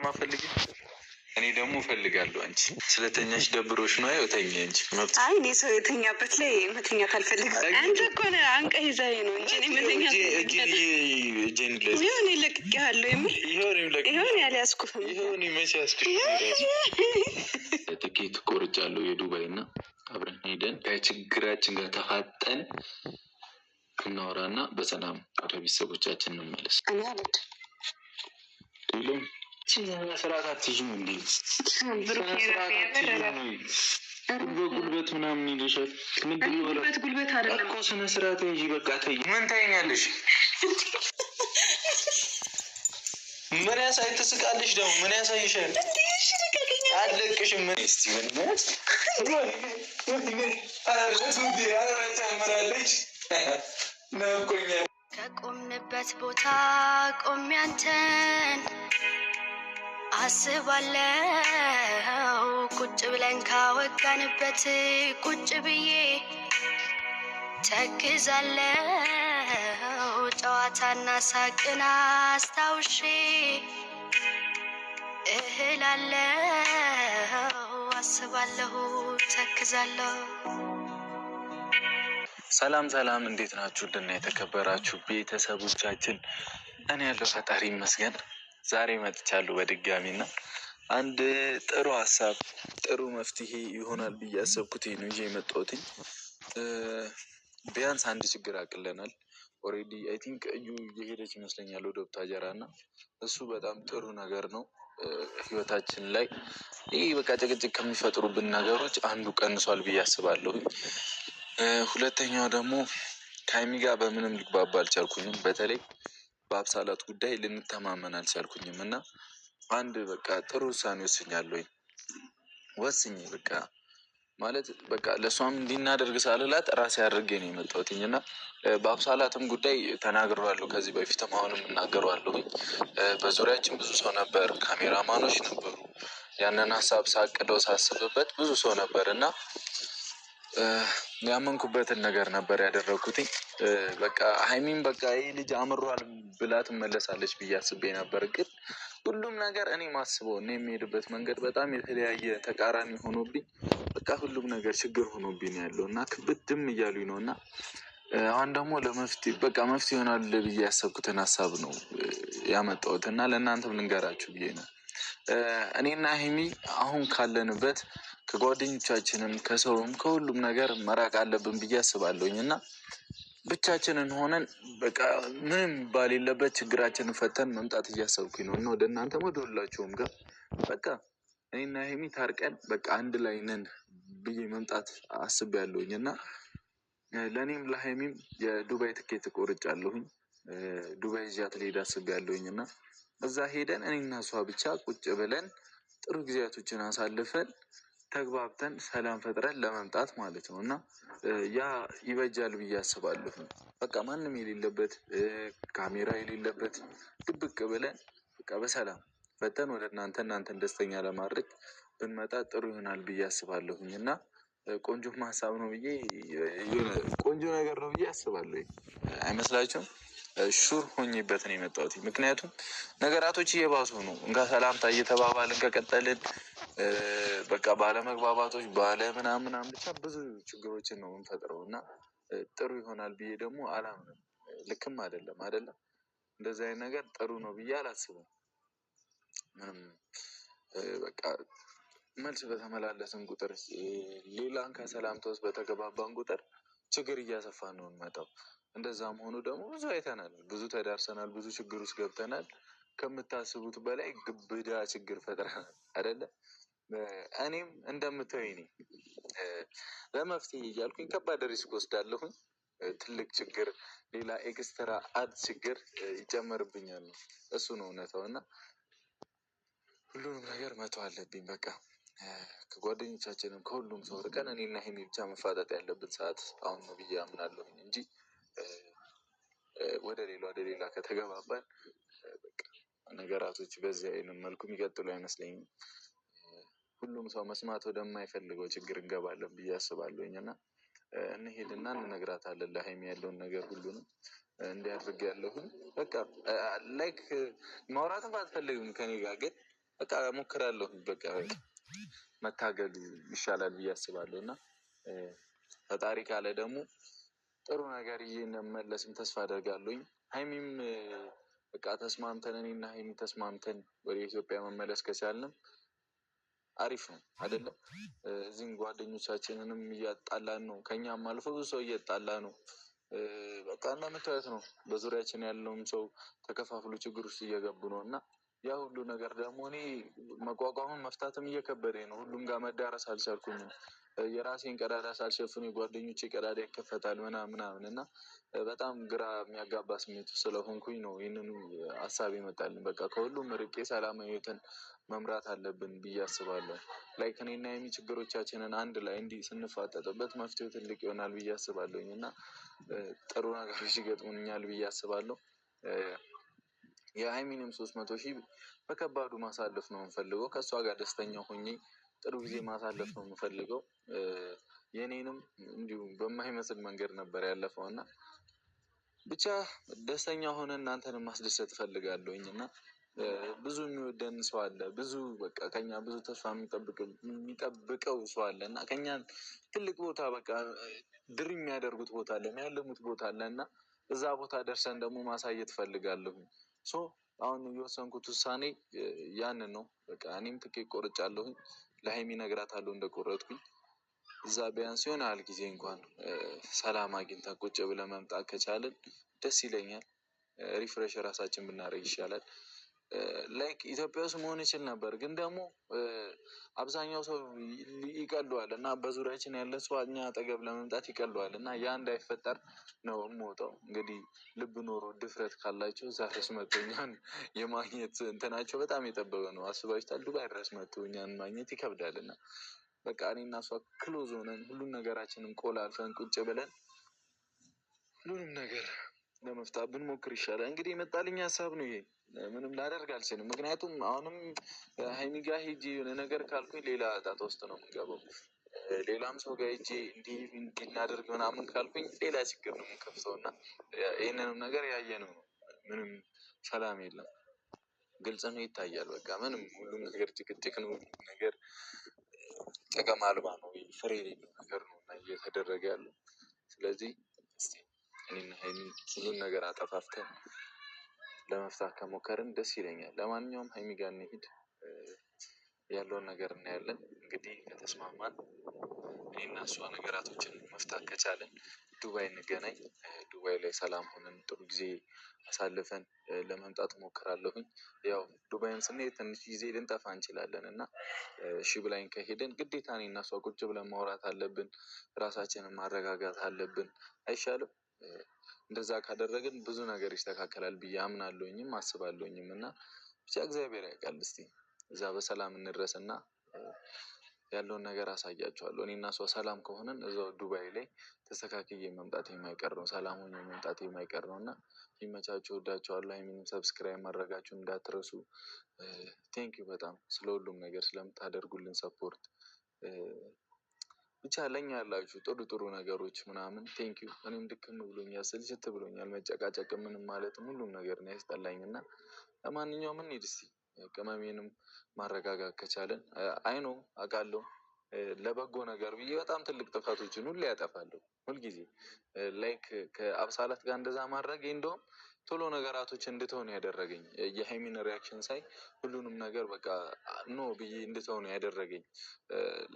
ማፈልግ እኔ ደግሞ እፈልጋለሁ። አንቺ ስለተኛሽ ደብሮሽ ነው አይወተኛ እንጂ መብት። አይ እኔ ሰው የተኛበት ላይ መተኛት አልፈልግም። አንተ እኮ ነው አንቀህ ይዘኸኝ ነው እንጂ እኔ መተኛት እጄን ለዚህ ይሁን ይለቅቄሃለሁ። የምር ይሁን ያልያዝኩህም ይሁን መቼ ያዝኩሽ? ትኬት ቆርጫለሁ የዱባይ እና አብረን ሄደን ከችግራችን ጋር ተፋጠን እናወራና በሰላም ወደ ቤተሰቦቻችን እንመለስ። እኔ አልወድም ስርዓት አትይዥም እንዴ? በጉልበት ምናምን ይልሻል። ጉልበት አይደለም እኮ ስነ ስርዓት እንጂ በቃ ተይ። ምን ታይኛለሽ? ምን ያሳይ ትስቃለሽ? ደግሞ ምን ያሳይሻል? አለቅሽም። ምን እስቲ ከቆምንበት ቦታ ቆሜ አንተን አስባለው። ቁጭ ብለን ካወጋንበት ቁጭ ብዬ ተክዛለው። ጨዋታና ሳቅን አስታውሼ እህላለው። አስባለሁ ተክዛለሁ። ሰላም ሰላም፣ እንዴት ናችሁ? ድና የተከበራችሁ ቤተሰቦቻችን፣ እኔ ያለው ፈጣሪ ይመስገን ዛሬ መጥቻለሁ በድጋሚና አንድ ጥሩ ሀሳብ ጥሩ መፍትሄ ይሆናል ብዬ ያሰብኩት ነው ይዤ የመጣሁትኝ። ቢያንስ አንድ ችግር አቅለናል። ኦልሬዲ አይ ቲንክ እዩ እየሄደች ይመስለኛል ወደ ቡታጀራ እና እሱ በጣም ጥሩ ነገር ነው ህይወታችን ላይ። ይህ በቃ ጭቅጭቅ ከሚፈጥሩብን ነገሮች አንዱ ቀንሷል ብዬ አስባለሁ። ሁለተኛው ደግሞ ከሀይሚ ጋር በምንም ልግባባ አልቻልኩኝም። በተለይ በአብሳላት ጉዳይ ልንተማመን አልቻልኩኝም እና አንድ በቃ ጥሩ ውሳኔ ወስኜ በቃ ማለት በቃ ለእሷም እንዲናደርግ ሳልላት ራሴ አድርጌ ነው የመጣሁትኝ እና በአብሳላትም ጉዳይ ተናግሬዋለሁ። ከዚህ በፊትም አሁንም እናገረዋለሁኝ። በዙሪያችን ብዙ ሰው ነበር፣ ካሜራማኖች ነበሩ። ያንን ሀሳብ ሳቅደው ሳስብበት ብዙ ሰው ነበር እና ያመንኩበትን ነገር ነበር ያደረግኩትኝ። በቃ ሀይሚን በቃ ይህ ልጅ አምሯል ብላ ትመለሳለች ብዬ አስቤ ነበር። ግን ሁሉም ነገር እኔ ማስበው እና የሚሄድበት መንገድ በጣም የተለያየ ተቃራኒ ሆኖብኝ በቃ ሁሉም ነገር ችግር ሆኖብኝ ያለው እና ክብድም እያሉኝ ነው እና አሁን ደግሞ ለመፍትሄ በቃ መፍትሄ ይሆናል ብዬ ያሰብኩትን ሀሳብ ነው ያመጣሁት እና ለእናንተም ልንገራችሁ ብዬ ነው። እኔና ሀይሚ አሁን ካለንበት ከጓደኞቻችንም ከሰውም ከሁሉም ነገር መራቅ አለብን ብዬ አስባለሁኝ እና ብቻችንን ሆነን በቃ ምንም ባል የለበት ችግራችንን ፈተን መምጣት እያሰብኩኝ ነው እና ወደ እናንተም ወደ ሁላችሁም ጋር በቃ እኔና ሀይሚ ታርቀን በቃ አንድ ላይ ነን ብዬ መምጣት አስቤያለሁኝ እና ለእኔም ለሀይሚም የዱባይ ትኬት ቆርጫለሁኝ። ዱባይ ይዣት ልሄድ አስቤያለሁኝ እና እዛ ሄደን እኔና እሷ ብቻ ቁጭ ብለን ጥሩ ጊዜያቶችን አሳልፈን ተግባብተን ሰላም ፈጥረን ለመምጣት ማለት ነው እና ያ ይበጃል ብዬ አስባለሁ። በቃ ማንም የሌለበት ካሜራ የሌለበት ድብቅ ብለን በቃ በሰላም ፈተን ወደ እናንተን ደስተኛ ለማድረግ ብንመጣ ጥሩ ይሆናል ብዬ አስባለሁኝ እና ቆንጆ ሀሳብ ነው ብዬ ቆንጆ ነገር ነው ብዬ አስባለሁ። አይመስላችሁም? ሹር ሆኜበት ነው የመጣሁት። ምክንያቱም ነገራቶች እየባሱ ነው። እንጋ ሰላምታ እየተባባልን ከቀጠልን በቃ ባለመግባባቶች ምናምን ብቻ ብዙ ችግሮችን ነው የምንፈጥረው እና ጥሩ ይሆናል ብዬ ደግሞ አላምንም። ልክም አይደለም እንደዚህ አይነት ነገር ጥሩ ነው ብዬ አላስብም። ምንም በቃ መልስ በተመላለስን ቁጥር ሌላን ከሰላምታ ውስጥ በተገባባን ቁጥር ችግር እያሰፋን ነው እንመጣው። እንደዛም ሆኖ ደግሞ ብዙ አይተናል፣ ብዙ ተዳርሰናል፣ ብዙ ችግር ውስጥ ገብተናል። ከምታስቡት በላይ ግብዳ ችግር ፈጥረናል አይደለ? እኔም እንደምታዩኝ ነኝ። ለመፍትሄ እያልኩኝ ከባድ ሪስክ ወስዳለሁኝ። ትልቅ ችግር ሌላ ኤክስትራ ችግር ይጨመርብኛል ነው እሱ ነው እውነታው እና ሁሉንም ነገር መተው አለብኝ። በቃ ከጓደኞቻችንም ከሁሉም ሰው ርቀን እኔና ሀይሚ ብቻ መፋጠጥ ያለብን ሰዓት አሁን ነው ብዬ አምናለሁኝ እንጂ ወደ ሌላ ከተገባባን በቃ ነገራቶች በዚህ አይነት መልኩ የሚቀጥሉ አይመስለኝም። ሁሉም ሰው መስማት ወደማይፈልገው ችግር እንገባለን ብዬ አስባለሁኝ እና እንሄድና እንነግራታለን ለሀይሚ ያለውን ነገር ሁሉንም እንዲያደርግ ያለሁኝ በቃ ላይክ ማውራትም አትፈልግም ከኔ ጋር ግን በቃ እሞክራለሁ። በቃ መታገሉ ይሻላል ብዬ አስባለሁ እና ፈጣሪ ካለ ደግሞ ጥሩ ነገር እንደምመለስም ተስፋ አደርጋለሁኝ። ሀይሚም በቃ ተስማምተን እኔና ሀይሚ ተስማምተን ወደ ኢትዮጵያ መመለስ ከቻልንም አሪፍ ነው አይደለም። እዚህም ጓደኞቻችንንም እያጣላን ነው፣ ከኛም አልፎ ብዙ ሰው እያጣላ ነው። በቃ እንደምታዩት ነው። በዙሪያችን ያለውም ሰው ተከፋፍሎ ችግር ውስጥ እየገቡ ነው እና ያ ሁሉ ነገር ደግሞ እኔ መቋቋሙን መፍታትም እየከበደኝ ነው። ሁሉም ጋር መዳረስ አልቻልኩኝም። የራሴን ቀዳዳ ሳልሸፍን የጓደኞቼ ቀዳዳ ይከፈታል ምናምን እና በጣም ግራ የሚያጋባ ስሜት ስለሆንኩኝ ነው ይህንን ሀሳብ ይመጣልን። በቃ ከሁሉም ርቄ ሰላማዊ ሕይወትን መምራት አለብን ብዬ አስባለሁ። ላይክ እኔና የሚ ችግሮቻችንን አንድ ላይ እንዲህ ስንፋጠጥበት መፍትሄው ትልቅ ይሆናል ብዬ አስባለሁኝ እና ጥሩ ነገሮች ይገጥሙኛል ብዬ አስባለሁ። የሀይሚንም 300,000 በከባዱ ማሳለፍ ነው የምፈልገው። ከእሷ ጋር ደስተኛ ሆኜ ጥሩ ጊዜ ማሳለፍ ነው የምፈልገው። የኔንም እንዲሁም በማይመስል መንገድ ነበር ያለፈው እና ብቻ ደስተኛ ሆነ እናንተንም ማስደሰት እፈልጋለሁኝ እና ብዙ የሚወደን ሰው አለ። ብዙ በቃ ከኛ ብዙ ተስፋ የሚጠብቀው ሰው አለ እና ከኛ ትልቅ ቦታ በቃ ድር የሚያደርጉት ቦታ አለ፣ የሚያለሙት ቦታ አለ እና እዛ ቦታ ደርሰን ደግሞ ማሳየት እፈልጋለሁ። አሁን የወሰንኩት ውሳኔ ያንን ነው። በቃ እኔም ትኬት ቆርጫለሁኝ። ለሀይሚ እነግራታለሁ እንደቆረጥኩኝ። እዛ ቢያንስ የሆነ ያህል ጊዜ እንኳን ሰላም አግኝተን ቁጭ ብለን መምጣት ከቻልን ደስ ይለኛል። ሪፍሬሽ ራሳችን ብናደርግ ይሻላል። ላይክ ኢትዮጵያ ውስጥ መሆን ይችል ነበር፣ ግን ደግሞ አብዛኛው ሰው ይቀለዋል እና በዙሪያችን ያለ ሰው እኛ አጠገብ ለመምጣት ይቀለዋል እና ያ እንዳይፈጠር ነው የምወጣው። እንግዲህ ልብ ኖሮ ድፍረት ካላቸው እዛ ድረስ መጥቶ እኛን የማግኘት እንትናቸው በጣም የጠበበ ነው። አስባችሁታል? ዱባይ ድረስ መጥቶ እኛን ማግኘት ይከብዳል እና በቃ እኔ እና እሷ ክሎዝ ሆነን ሁሉን ነገራችንን ቆላልፈን ቁጭ ብለን ሁሉንም ነገር ለመፍታት ብንሞክር ይሻላል። እንግዲህ የመጣልኝ ሀሳብ ነው ይሄ። ምንም ላደርግ አልችልም። ምክንያቱም አሁንም ሀይሚ ጋር ሄጄ የሆነ ነገር ካልኩኝ ሌላ ጣጣ ውስጥ ነው የምንገባው። ሌላም ሰው ጋር ሄጄ እንዲናደርግ ምናምን ካልኩኝ ሌላ ችግር ነው የምንከፍተው እና ይህንንም ነገር ያየነው ነው። ምንም ሰላም የለም። ግልጽ ነው፣ ይታያል። በቃ ምንም ሁሉም ነገር ጭቅጭቅ ነው። ነገር ጥቅም አልባ ነው፣ ፍሬ የሌለው ነገር ነው እና እየተደረገ ያለው። ስለዚህ እስኪ እኔና ሀይሚ ሁሉን ነገር አጠፋፍተን ለመፍታት ከሞከርን ደስ ይለኛል። ለማንኛውም ሀይሚ ጋር እንሂድ፣ ያለውን ነገር እናያለን። እንግዲህ ከተስማማን እኔና እሷ ነገራቶችን መፍታት ከቻለን ዱባይ እንገናኝ። ዱባይ ላይ ሰላም ሆነን ጥሩ ጊዜ አሳልፈን ለመምጣት እሞክራለሁኝ። ያው ዱባይን ስንሄድ ትንሽ ጊዜ ልንጠፋ እንችላለን እና እሺ ብላኝ ከሄድን ግዴታ እኔና እሷ ቁጭ ብለን ማውራት አለብን። ራሳችንን ማረጋጋት አለብን። አይሻልም? እንደዛ ካደረግን ብዙ ነገር ይስተካከላል ብዬ አምናለሁኝም አስባለሁኝም እና ብቻ እግዚአብሔር ያውቃል። እስቲ እዛ በሰላም እንድረስ እና ያለውን ነገር አሳያቸዋለሁ። እኔ እና እሷ ሰላም ከሆነን እዛው ዱባይ ላይ ተስተካክዬ መምጣት የማይቀር ነው። ሰላም ሆኜ መምጣት የማይቀር ነው እና ይመቻችሁ። ወዳችኋለሁ። ሀይሚንም ሰብስክራይብ ማድረጋችሁን እንዳትረሱ። ቴንኪው በጣም ስለ ሁሉም ነገር ስለምታደርጉልን ሰፖርት ብቻ ለኛ ያላችሁ ጥሩ ጥሩ ነገሮች ምናምን ቴንኪው። እኔም ድክም ብሎኛል፣ ስልችት ብሎኛል። መጨቃጨቅ ምንም ማለትም ሁሉም ነገር ነው ያስጠላኝ እና ለማንኛውም እንሂድ እስቲ። ቅመሜንም ማረጋጋት ከቻለን አይኖ አውቃለሁ ለበጎ ነገር ብዬ በጣም ትልቅ ጥፋቶችን ሁሌ ያጠፋለሁ። ሁልጊዜ ላይክ ከአብሳላት ጋር እንደዛ ማድረግ እንደውም ቶሎ ነገራቶች እንድትሆን ያደረገኝ የሀይሚን ሪያክሽን ሳይ ሁሉንም ነገር በቃ ኖ ብዬ እንድትሆን ያደረገኝ።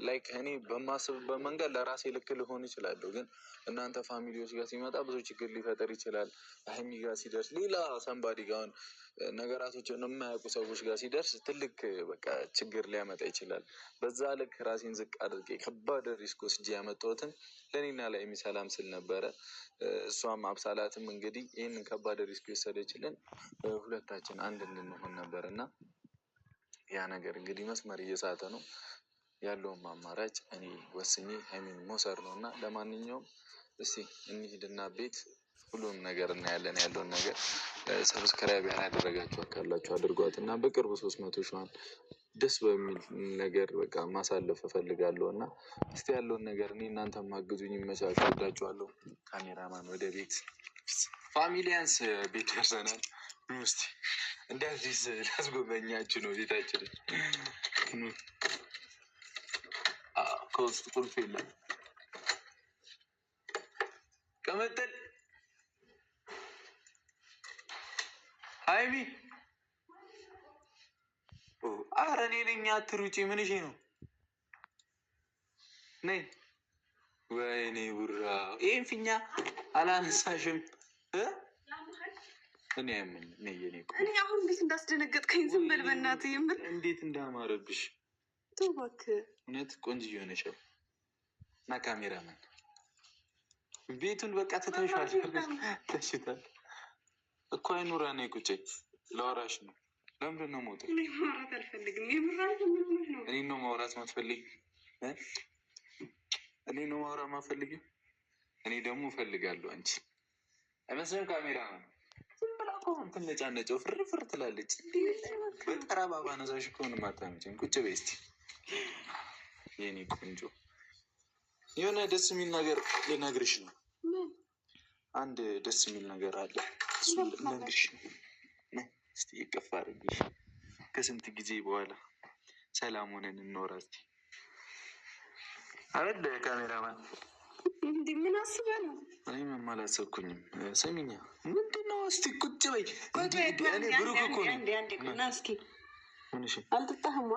ላይክ እኔ በማስብበት መንገድ ለራሴ ልክ ልሆን ይችላለሁ፣ ግን እናንተ ፋሚሊዎች ጋር ሲመጣ ብዙ ችግር ሊፈጠር ይችላል። ሀይሚ ጋር ሲደርስ ሌላ ሰንባዲ ጋር ነገራቶችን የማያውቁ ሰዎች ጋር ሲደርስ ትልቅ በቃ ችግር ሊያመጣ ይችላል። በዛ ልክ ራሴን ዝቅ አድርጌ ከባድ ሪስክ ወስጄ ያመጣሁትን ለእኔና ለሀይሚ ሰላም ስል ነበረ። እሷም አብሳላትም እንግዲህ ይህንን ከባድ ሪስክ የወሰደችልን ሁለታችን አንድ እንድንሆን ነበር እና ያ ነገር እንግዲህ መስመር እየሳተ ነው። ያለውን አማራጭ እኔ ወስኜ ሀይሚን መውሰድ ነው እና ለማንኛውም እስቲ እንሂድና ቤት ሁሉንም ነገር እናያለን። ያለውን ነገር ሰብስክራይብ ያላደረጋችሁ ካላችሁ አድርጓት እና በቅርቡ 300,000 ደስ በሚል ነገር በቃ ማሳለፍ እፈልጋለሁ እና እስቲ ያለውን ነገር እኔ እናንተም አግዙኝ። ይመቻችሁ። ወዳችኋለሁ። ካሜራማን ወደ ቤት ፋሚሊያንስ ቤት ደርሰናል። እስኪ እንደ አዲስ ላስጎበኛችሁ ነው ቤታችን። ከውስጥ ቁልፍ የለም። ቀመጠል ሀይሚ ኧረ እኔ ነኝ። አትሩጪ። ምንሽ ነው? ነይ። ወይኔ ቡራ ይህን ፊኛ አላነሳሽም? እኔ ያምን እኔ አሁን እንዴት እንዳስደነገጥከኝ ዝም በል በእናትህ። የምር እንዴት እንዳማረብሽ እባክህ። እውነት ቆንጆ የሆነሻል። እና ካሜራማን ቤቱን በቃ ትተሻል። ተሽታል እኮ አይኑራ። ነይ ቁጭ ለወራሽ ነው። ለምንድን ነው የምወጣው? እኔ ማውራት አልፈልግም። የምር ነው። እኔ ነው ማውራት ማትፈልጊ? እኔ ነው ማውራት ማትፈልጊ? እኔ ደግሞ እፈልጋለሁ። አንቺ አይመስልም? ካሜራማን ዝም ብላ እኮ ትነጫነጨው ፍርፍር ትላለች። በጠረባ ባነሳሽ እኮ ምንም አታመጭም። ቁጭ በይ እስኪ የኔ ቆንጆ። የሆነ ደስ የሚል ነገር ልነግርሽ ነው። አንድ ደስ የሚል ነገር አለ። እሱ ልነግርሽ ነው። እስኪ ይቅፍ አድርጊሽ። ከስንት ጊዜ በኋላ ሰላም ሆነን እንኖራ እስኪ አይደል ካሜራማን? እንዲህ ምን አስበህ ነው? እኔ ምንም አላሰብኩኝም። ስሚኛ ምንድን ነው? እስኪ ቁጭ በይ። እኔ ብሩክ እኮ ነኝ። እስኪ አልጠጣህም?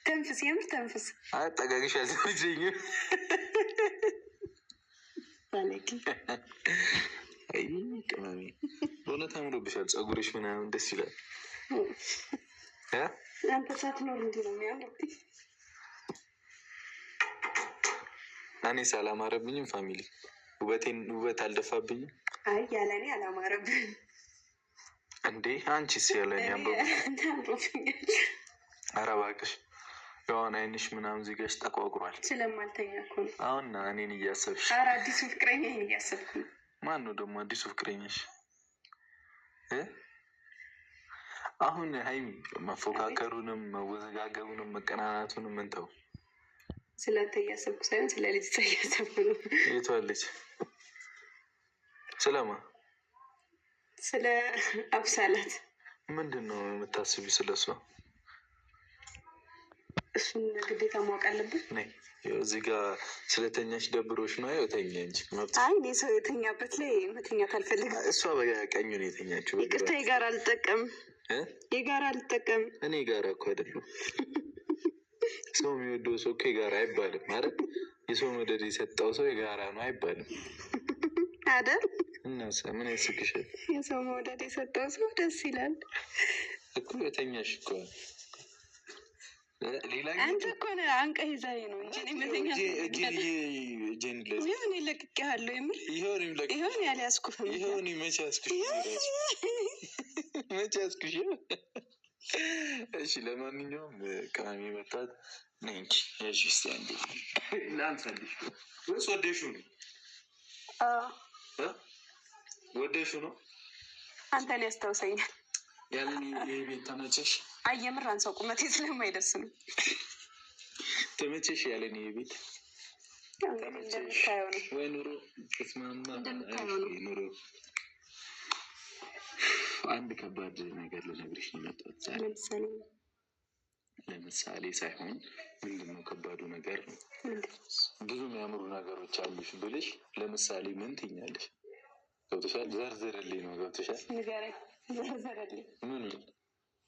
ተንፍስ፣ የምር ተንፍስ። አጠጋግሽ አልተመቸኝም። አይ ቅመሜ በእውነት አምሮብሻል። ፀጉርሽ ምናምን ደስ ይላል። አንተ ሳትኖር እንዲህ ነው የሚያምርብኝ። እኔስ አላማረብኝም? ፋሚሊ ውበት አልደፋብኝም? አይ ያለ እኔ አላማረብህም እንዴ? አንቺስ ያለ እኔ አምሮብኛል። ኧረ እባክሽ የሆነ አይንሽ ምናምን ዚጋሽ ተቋቁሯል። ስለማልተኛ እኮ ነው። አሁን እኔን እያሰብሽ? ኧረ አዲሱ ፍቅረኛዬን እያሰብኩ ነው። ማን ነው ደግሞ አዲሱ ፍቅረኛሽ? አሁን ሀይሚ መፎካከሩንም መወዘጋገቡንም መቀናናቱንም እንተው። ስለአንተ እያሰብኩ ሳይሆን ስለ ልጅ እያሰብኩ ነው። የቷ ልጅ? ስለማ? ስለ አብሳላት። ምንድን ነው የምታስቢው ስለሷ? እሱን ግዴታ ማወቅ አለብን። እዚህ ጋር ስለተኛሽ ደብሮች ነው? ያው ተኛ እንጂ መብት። አይ እኔ ሰው የተኛበት ላይ መተኛት አልፈልግም። እሷ በቀኙ ነው የተኛችው። ይቅርታ፣ የጋራ አልጠቀም፣ የጋራ አልጠቀም። እኔ ጋራ እኮ አይደለም። ሰው የሚወደው ሰው እኮ የጋራ አይባልም ማለት። የሰው መውደድ የሰጠው ሰው የጋራ ነው አይባልም አይደል? እና ምን ያስቅሻል? የሰው መውደድ የሰጠው ሰው ደስ ይላል እኮ። የተኛሽ እኮ ሌላ አንተ እኮ ነህ አንቀህ ይዘህ ነው እንጂ መተኛት ይሁን ይለቅቄሃለሁ። የምር ይሁን ያልያዝኩህም ይሁን መቼ ያዝኩሽ? መቼ ያዝኩሽ? እሺ ለማንኛውም ቅመሜ መታት ነኝ። እሺ እስኪ አንዴ ላንሳልሽ። ወይስ ወደሽው ነው? ወደሽው ነው? አንተን ያስታውሰኛል። ያለን የቤት ተመቸሽ? አይ የምር አንሰው ቁመቴ ስለማይደርስ ነው። ተመቸሽ? ያለን የቤት ተመቸሽ ወይ? ኑሮ ተስማማ? ኑሮ አንድ ከባድ ነገር ልነግርሽ ነው የመጣሁት። ለምሳሌ ሳይሆን ምንድን ነው ከባዱ ነገር ነው። ብዙ የሚያምሩ ነገሮች አሉሽ ብልሽ ለምሳሌ ምን ትይኛለሽ? ገብቶሻል? ዘርዝርልኝ ነው። ገብቶሻል? ዘርዝርልኝ ምን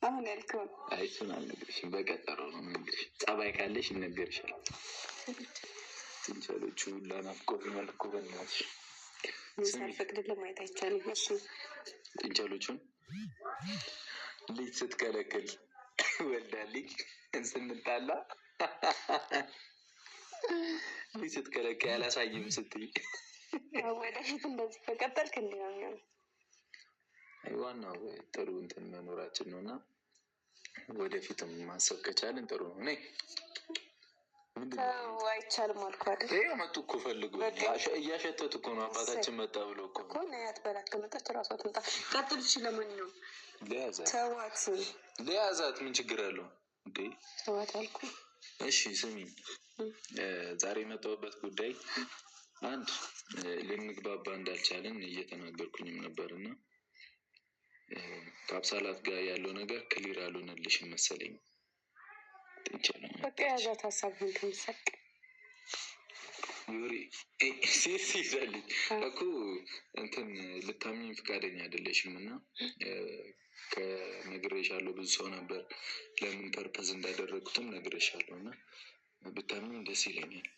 አሁን ያልከውን? አይ እሱን አልነግርሽም፣ በቀጠሮ ነው የምነግርሽ። ጸባይ ካለሽ ይነገርሻል። ትንቻሎቹ ሁላ ናፍቆት መልኩ በናትሽ ሳልፈቅድልህ ማየት አይቻልም። እሺ ጥንቸሎቹን ልጅ ስትከለክል ወልዳልኝ ስንጣላ ልጅ ስትከለክል ያላሳይም ስትይ ወደፊት እንደዚህ ከቀጠልክ እንዲህ ነው የሚሆነው። ዋናው ጥሩ እንትን መኖራችን ነው እና ወደፊትም ማሰብ ከቻልን ጥሩ ነው። ነይ አይቻልም አልኩ አይደል? ይኸው መጡ እኮ ፈልጉ። እያሸተቱ እኮ ነው። አባታችን መጣ ብሎ እኮ ነያት በላት። ከመጣች እራሷ ትምጣ። ቀጥል። እሺ ለማንኛውም ተዋት፣ ለያዛት ምን ችግር አለው እንዴ? ተዋት አልኩ። እሺ ስሚ፣ ዛሬ የመጣሁበት ጉዳይ አንድ ልንግባባ እንዳልቻለን እየተናገርኩኝም ነበር እና ከአብሳላት ጋር ያለው ነገር ክሊር አልሆነልሽም መሰለኝ። በቃ ያዛት ሀሳቡን ትምሰቅ ዩሪ ሴት ይዛለች እኮ እንትን ልታምኝ ፈቃደኛ አይደለሽም እና ከነግሬሻለሁ። ብዙ ሰው ነበር ለምን ፐርፐዝ እንዳደረጉትም ነግሬሻለሁ እና ብታምኝ ደስ ይለኛል።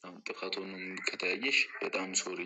አሁን ጥፋቱን ከታየሽ በጣም ሶሪ